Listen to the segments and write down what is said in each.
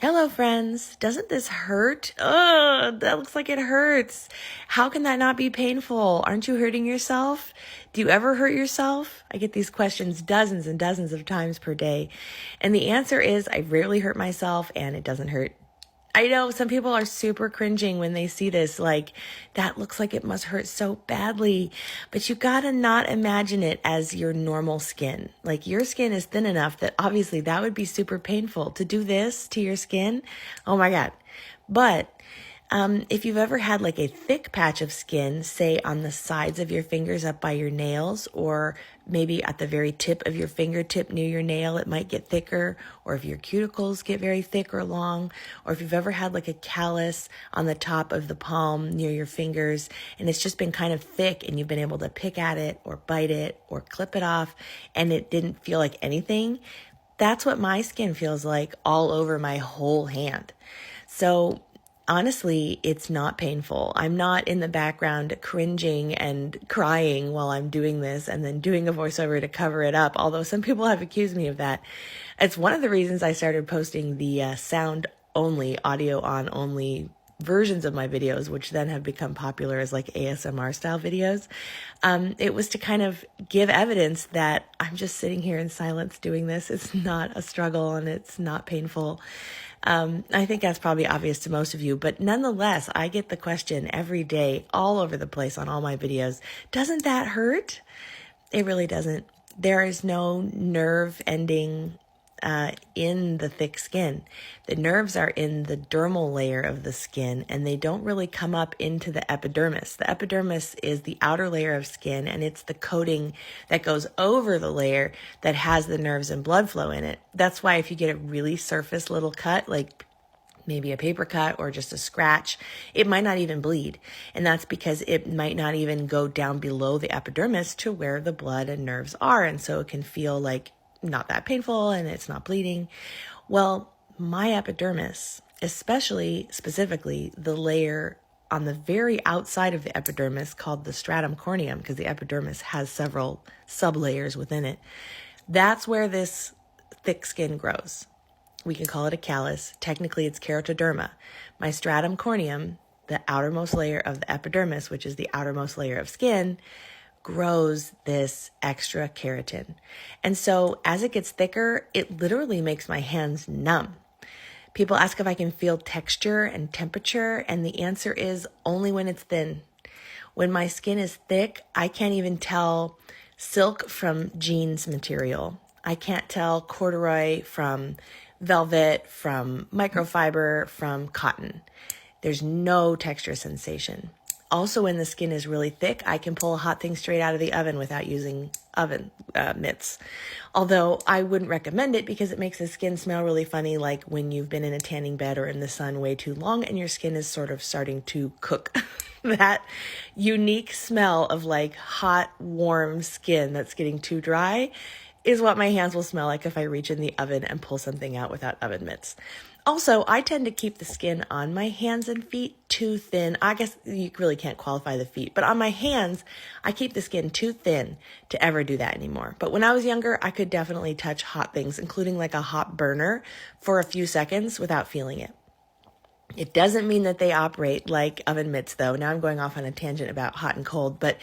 Hello, friends. Doesn't this hurt? Ugh, that looks like it hurts. How can that not be painful? Aren't you hurting yourself? Do you ever hurt yourself? I get these questions dozens and dozens of times per day. And the answer is I rarely hurt myself and it doesn't hurt. I know some people are super cringing when they see this, like, that looks like it must hurt so badly, but you gotta not imagine it as your normal skin. Like, your skin is thin enough that obviously that would be super painful to do this to your skin. Oh my God. But if you've ever had like a thick patch of skin, say on the sides of your fingers up by your nails, or maybe at the very tip of your fingertip near your nail, it might get thicker, or if your cuticles get very thick or long, or if you've ever had like a callus on the top of the palm near your fingers, and it's just been kind of thick and you've been able to pick at it or bite it or clip it off and it didn't feel like anything, that's what my skin feels like all over my whole hand. So honestly, it's not painful. I'm not in the background cringing and crying while I'm doing this and then doing a voiceover to cover it up, although some people have accused me of that. It's one of the reasons I started posting the sound only, audio on only versions of my videos, which then have become popular as like ASMR style videos. It was to kind of give evidence that I'm just sitting here in silence doing this. It's not a struggle and it's not painful. I think that's probably obvious to most of you, but nonetheless, I get the question every day, all over the place on all my videos. Doesn't that hurt? It really doesn't. There is no nerve ending in the thick skin. The nerves are in the dermal layer of the skin, and they don't really come up into the epidermis. The epidermis is the outer layer of skin, and it's the coating that goes over the layer that has the nerves and blood flow in it. That's why if you get a really surface little cut, like maybe a paper cut or just a scratch, it might not even bleed. And that's because it might not even go down below the epidermis to where the blood and nerves are. And so it can feel like not that painful and it's not bleeding. Well, my epidermis, specifically the layer on the very outside of the epidermis called the stratum corneum, because the epidermis has several sublayers within it, that's where this thick skin grows. We can call it a callus. Technically, it's keratoderma. My stratum corneum, the outermost layer of the epidermis, which is the outermost layer of skin, grows this extra keratin. And so as it gets thicker, it literally makes my hands numb. People ask if I can feel texture and temperature, and the answer is only when it's thin. When my skin is thick, I can't even tell silk from jeans material. I can't tell corduroy from velvet, from microfiber, from cotton. There's no texture sensation. Also, when the skin is really thick, I can pull a hot thing straight out of the oven without using oven mitts. Although I wouldn't recommend it because it makes the skin smell really funny, like when you've been in a tanning bed or in the sun way too long and your skin is sort of starting to cook. That unique smell of like hot, warm skin that's getting too dry is what my hands will smell like if I reach in the oven and pull something out without oven mitts. Also, I tend to keep the skin on my hands and feet too thin. I guess you really can't qualify the feet, but on my hands, I keep the skin too thin to ever do that anymore. But when I was younger, I could definitely touch hot things, including like a hot burner, for a few seconds without feeling it. It doesn't mean that they operate like oven mitts, though. Now I'm going off on a tangent about hot and cold, but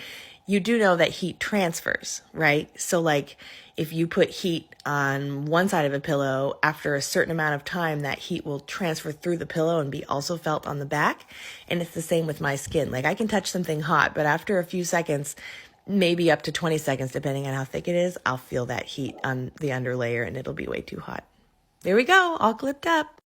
you do know that heat transfers, right? So like if you put heat on one side of a pillow, after a certain amount of time, that heat will transfer through the pillow and be also felt on the back. And it's the same with my skin. Like I can touch something hot, but after a few seconds, maybe up to 20 seconds, depending on how thick it is, I'll feel that heat on the underlayer and it'll be way too hot. There we go, all clipped up.